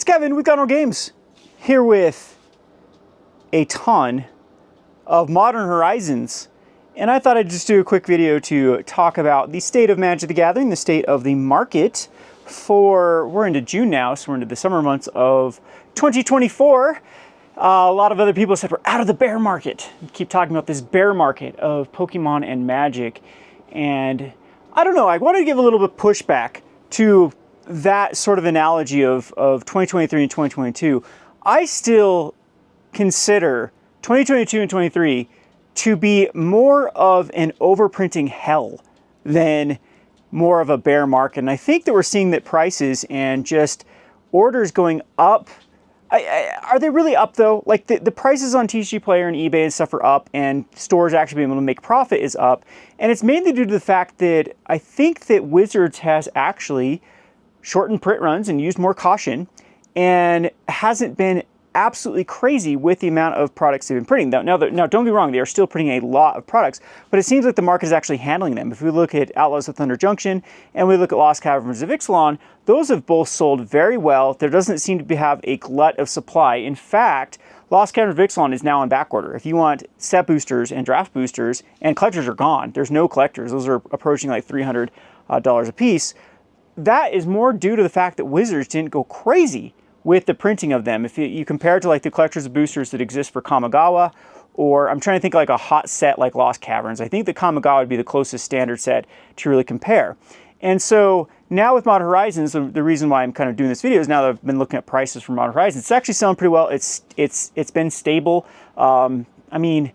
It's Kevin with Gunner Games, here with a ton of Modern Horizons. And I thought I'd just do a quick video to talk about the state of Magic the Gathering, the state of the market we're into June now, so we're into the summer months of 2024. A lot of other people said we're out of the bear market. We keep talking about this bear market of Pokemon and Magic. And I don't know, I wanted to give a little bit of pushback to that sort of analogy of 2023 and 2022. I still consider 2022 and 23 to be more of an overprinting hell than more of a bear market. And I think that we're seeing that prices and just orders going up. Are they really up though? Like the prices on TCG Player and eBay and stuff are up, and stores actually being able to make profit is up. And it's mainly due to the fact that I think that Wizards has actually shortened print runs and used more caution, and hasn't been absolutely crazy with the amount of products they've been printing. Now, don't get me wrong, they are still printing a lot of products, but it seems like the market is actually handling them. If we look at Outlaws of Thunder Junction and we look at Lost Caverns of Ixalan, those have both sold very well. There doesn't seem to have a glut of supply. In fact, Lost Caverns of Ixalan is now on back order. If you want set boosters and draft boosters, and collectors are gone. There's no collectors. Those are approaching like $300 a piece. That is more due to the fact that Wizards didn't go crazy with the printing of them. If you compare it to like the collectors of boosters that exist for Kamigawa, or I'm trying to think like a hot set like Lost Caverns, I think the Kamigawa would be the closest standard set to really compare. And so now with Modern Horizons, the reason why I'm kind of doing this video is now that I've been looking at prices for Modern Horizons, it's actually selling pretty well. It's been stable. I mean,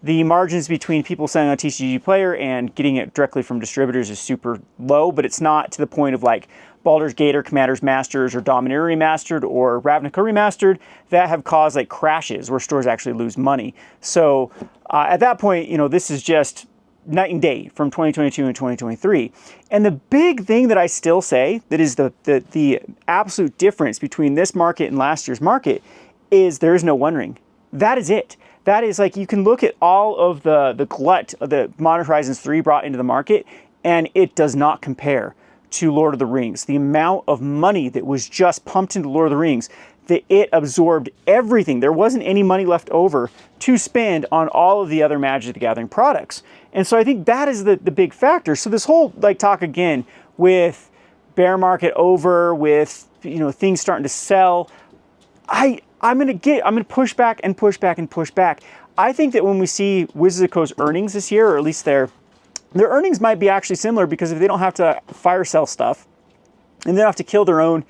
the margins between people selling on TCG Player and getting it directly from distributors is super low, but it's not to the point of like Baldur's Gate or Commander's Masters or Dominator Remastered or Ravnica Remastered that have caused like crashes where stores actually lose money. So at that point, you know, this is just night and day from 2022 and 2023. And the big thing that I still say that is the absolute difference between this market and last year's market is there is no One Ring. That is it. That is like, you can look at all of the glut that Modern Horizons 3 brought into the market, and it does not compare to Lord of the Rings. The amount of money that was just pumped into Lord of the Rings, that it absorbed everything. There wasn't any money left over to spend on all of the other Magic the Gathering products. And so I think that is the big factor. So this whole like talk again with bear market over, with, you know, things starting to sell, I'm gonna push back and push back and push back. I think that when we see Wizards of the Coast earnings this year, or at least their earnings might be actually similar, because if they don't have to fire sell stuff and they don't have to kill their own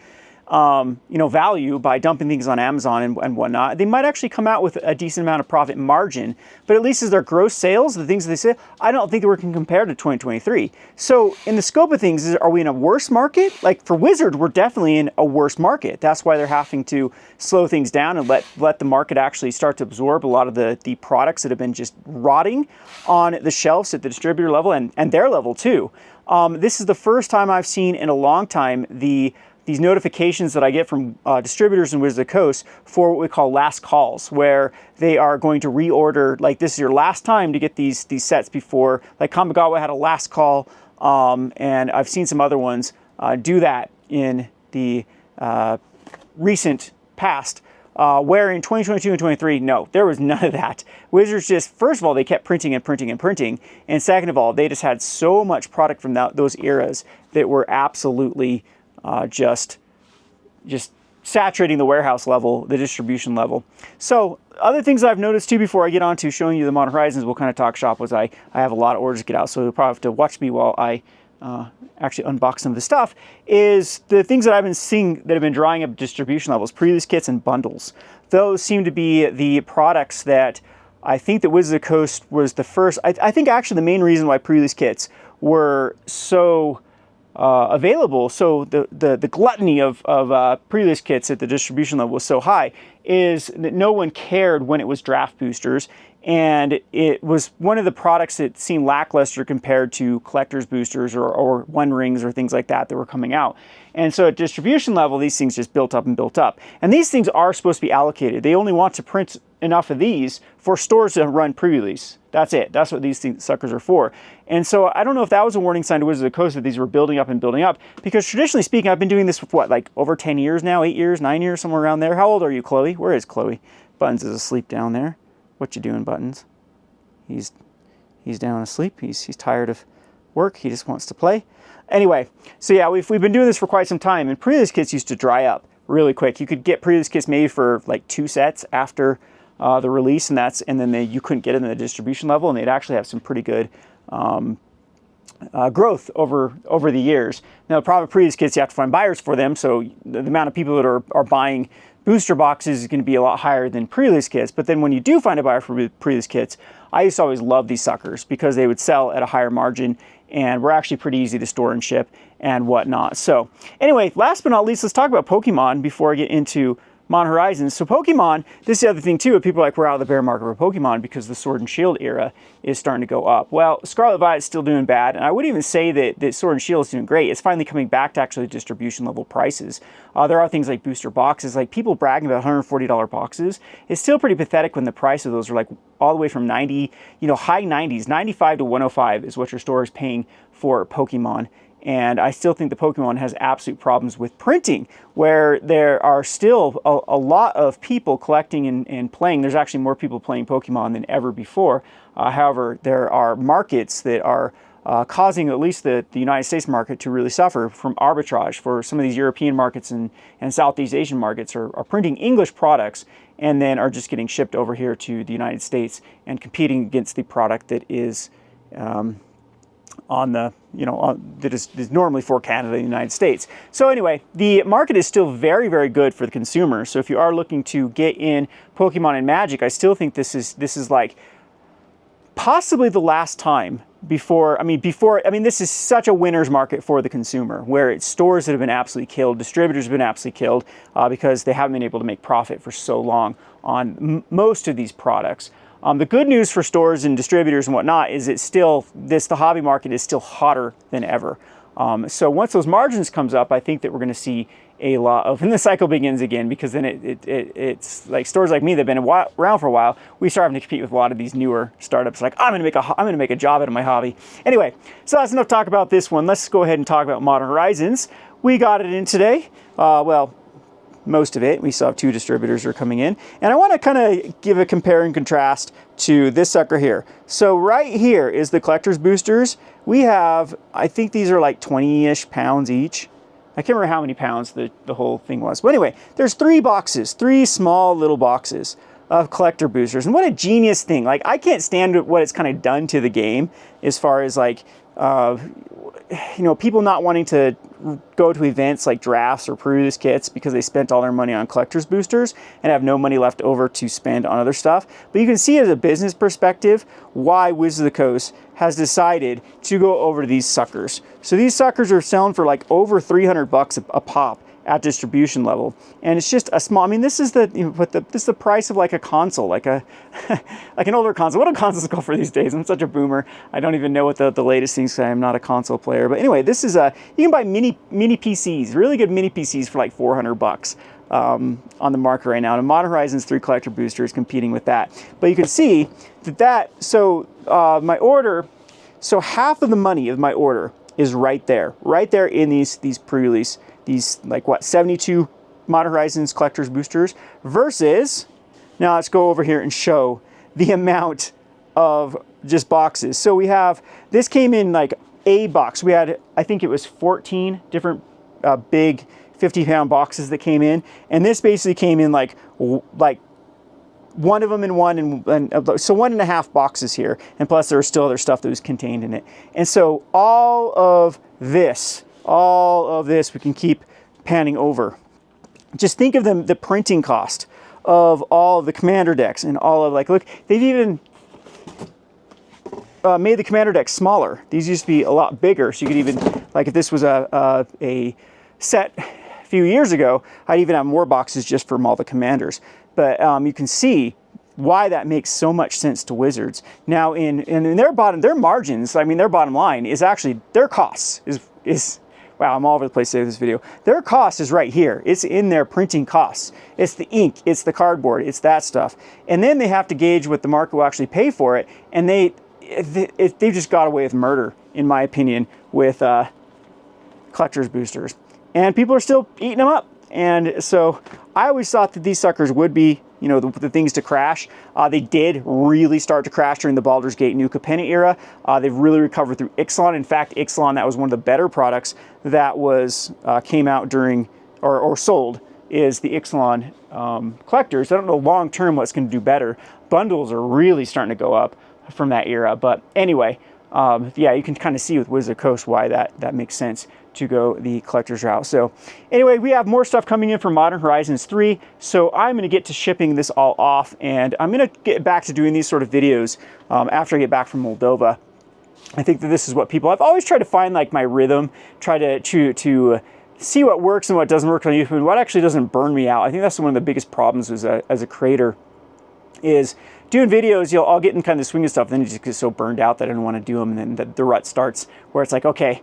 value by dumping things on Amazon and whatnot, they might actually come out with a decent amount of profit margin. But at least as their gross sales, the things that they say, I don't think that we can compare to 2023. So in the scope of things, are we in a worse market? Like for Wizards, we're definitely in a worse market. That's why they're having to slow things down and let the market actually start to absorb a lot of the products that have been just rotting on the shelves at the distributor level and their level too. This is the first time I've seen in a long time these notifications that I get from distributors in Wizards of the Coast for what we call last calls, where they are going to reorder, like this is your last time to get these sets before, like Kamigawa had a last call, and I've seen some other ones do that in the recent past, where in 2022 and 23, no, there was none of that. Wizards just, first of all, they kept printing and printing and printing, and second of all, they just had so much product from those eras that were absolutely just saturating the warehouse level, the distribution level. So other things I've noticed too before I get on to showing you the Modern Horizons, we'll kind of talk shop, was I have a lot of orders to get out, so you'll probably have to watch me while I actually unbox some of the stuff, is the things that I've been seeing that have been drawing up distribution levels, pre-release kits and bundles. Those seem to be the products that I think that Wizards of the Coast was the first. I think actually the main reason why pre-release kits were so available, so the gluttony of pre-release kits at the distribution level was so high, is that no one cared when it was draft boosters, and it was one of the products that seemed lackluster compared to collector's boosters or one rings or things like that were coming out. And so at distribution level, these things just built up and built up. And these things are supposed to be allocated. They only want to print enough of these for stores to run pre-release. That's it. That's what these suckers are for. And so I don't know if that was a warning sign to Wizards of the Coast that these were building up and building up, because traditionally speaking, I've been doing this for what, like over 10 years now, 8 years, 9 years, somewhere around there. How old are you, Chloe? Where is Chloe? Buttons is asleep down there. What you doing, Buttons? He's down asleep. He's tired of work. He just wants to play. Anyway, so yeah, we've been doing this for quite some time, and pre-release kits used to dry up really quick. You could get pre-release kits maybe for like 2 sets after the release, and then you couldn't get it in the distribution level, and they'd actually have some pretty good growth over the years. Now, the problem with pre-release kits, you have to find buyers for them, so the amount of people that are buying booster boxes is going to be a lot higher than pre-release kits. But then when you do find a buyer for pre-release kits, I used to always love these suckers because they would sell at a higher margin and were actually pretty easy to store and ship and whatnot. So anyway, last but not least, let's talk about Pokemon before I get into Modern Horizons. So Pokemon, this is the other thing too, people are like, we're out of the bear market for Pokemon because the Sword and Shield era is starting to go up. Well, Scarlet Violet's still doing bad, and I wouldn't even say that Sword and Shield is doing great. It's finally coming back to actually distribution level prices. There are things like booster boxes, like people bragging about $140 boxes. It's still pretty pathetic when the price of those are like all the way from 90, high 90s, 95 to 105 is what your store is paying for Pokemon. And I still think the Pokemon has absolute problems with printing, where there are still a lot of people collecting and playing. There's actually more people playing Pokemon than ever before. However, there are markets that are causing at least the United States market to really suffer from arbitrage. For some of these European markets and Southeast Asian markets are printing English products and then are just getting shipped over here to the United States and competing against the product that is that is normally for Canada and the United States. So anyway, the market is still very, very good for the consumer. So if you are looking to get in Pokemon and Magic, I still think this is like possibly the last time before, this is such a winner's market for the consumer, where it's stores that have been absolutely killed, distributors have been absolutely killed because they haven't been able to make profit for so long on most of these products. The good news for stores and distributors and whatnot is the hobby market is still hotter than ever. So once those margins comes up, I think that we're going to see a lot of, and the cycle begins again, because then it's like stores like me that have been around for a while, we start having to compete with a lot of these newer startups. Like, I'm going to make a job out of my hobby. Anyway, so that's enough talk about this one. Let's go ahead and talk about Modern Horizons. We got it in today. Well, most of it. We still have 2 distributors are coming in. And I want to kind of give a compare and contrast to this sucker here. So right here is the collector's boosters. We have, I think these are like 20-ish pounds each. I can't remember how many pounds the whole thing was. But anyway, there's 3 boxes, 3 small little boxes of collector boosters. And what a genius thing. Like, I can't stand what it's kind of done to the game as far as like, people not wanting to go to events like drafts or pre-release kits because they spent all their money on collector's boosters and have no money left over to spend on other stuff. But you can see as a business perspective why Wizards of the Coast has decided to go over to these suckers. So these suckers are selling for like over $300 a pop at distribution level, and it's just a small. This is this is the price of like a console, like an older console. What do consoles go for these days? I'm such a boomer. I don't even know what the latest things say. I'm not a console player, but anyway, this is you can buy mini PCs, really good mini PCs for like $400 on the market right now. And Modern Horizons 3 collector booster is competing with that. But you can see my order. So half of the money of my order is right there in these pre-release. These, 72 Modern Horizons collector's boosters versus, now let's go over here and show the amount of just boxes. So we have, this came in like a box. We had, I think it was 14 different big 50-pound boxes that came in. And this basically came in like one of them in one, and so 1.5 boxes here. And plus there was still other stuff that was contained in it. And so all of this we can keep panning over. Just think of the printing cost of all of the commander decks and all of look, they've even made the commander deck smaller. These used to be a lot bigger, so you could even, if this was a set a few years ago, I'd even have more boxes just from all the commanders. But you can see why that makes so much sense to Wizards. Now in their margins, I mean their bottom line is actually their costs is wow, I'm all over the place today with this video. Their cost is right here. It's in their printing costs. It's the ink, it's the cardboard, it's that stuff. And then they have to gauge what the market will actually pay for it, and they just got away with murder, in my opinion, with collector's boosters. And people are still eating them up. And so I always thought that these suckers would be, you know, the things to crash. They did really start to crash during the Baldur's Gate Nuka Penny era. They've really recovered through Ixalan. In fact, Ixalan, that was one of the better products that was came out during, or sold, is the Ixalan collectors. I don't know long term what's going to do better. Bundles are really starting to go up from that era. But anyway, yeah, you can kind of see with Wizard Coast why that makes sense to go the collector's route. So anyway, we have more stuff coming in for Modern Horizons 3. So I'm going to get to shipping this all off, and I'm going to get back to doing these sort of videos after I get back from Moldova. I think that this is what people, I've always tried to find like my rhythm, try to see what works and what doesn't work on YouTube, and what actually doesn't burn me out. I think that's one of the biggest problems as a creator, is doing videos, I'll get in kind of the swing of stuff, then you just get so burned out that I don't want to do them, and then the rut starts where it's like, okay,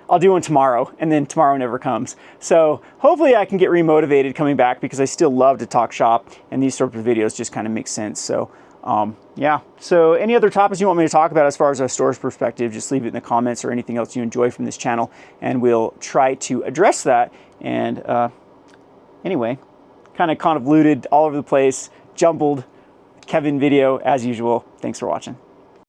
I'll do one tomorrow, and then tomorrow never comes. So hopefully I can get remotivated coming back, because I still love to talk shop, and these sorts of videos just kind of make sense. So yeah, so any other topics you want me to talk about as far as a storage perspective, just leave it in the comments, or anything else you enjoy from this channel, and we'll try to address that. And anyway, kind of convoluted, all over the place, jumbled Kevin video as usual. Thanks for watching.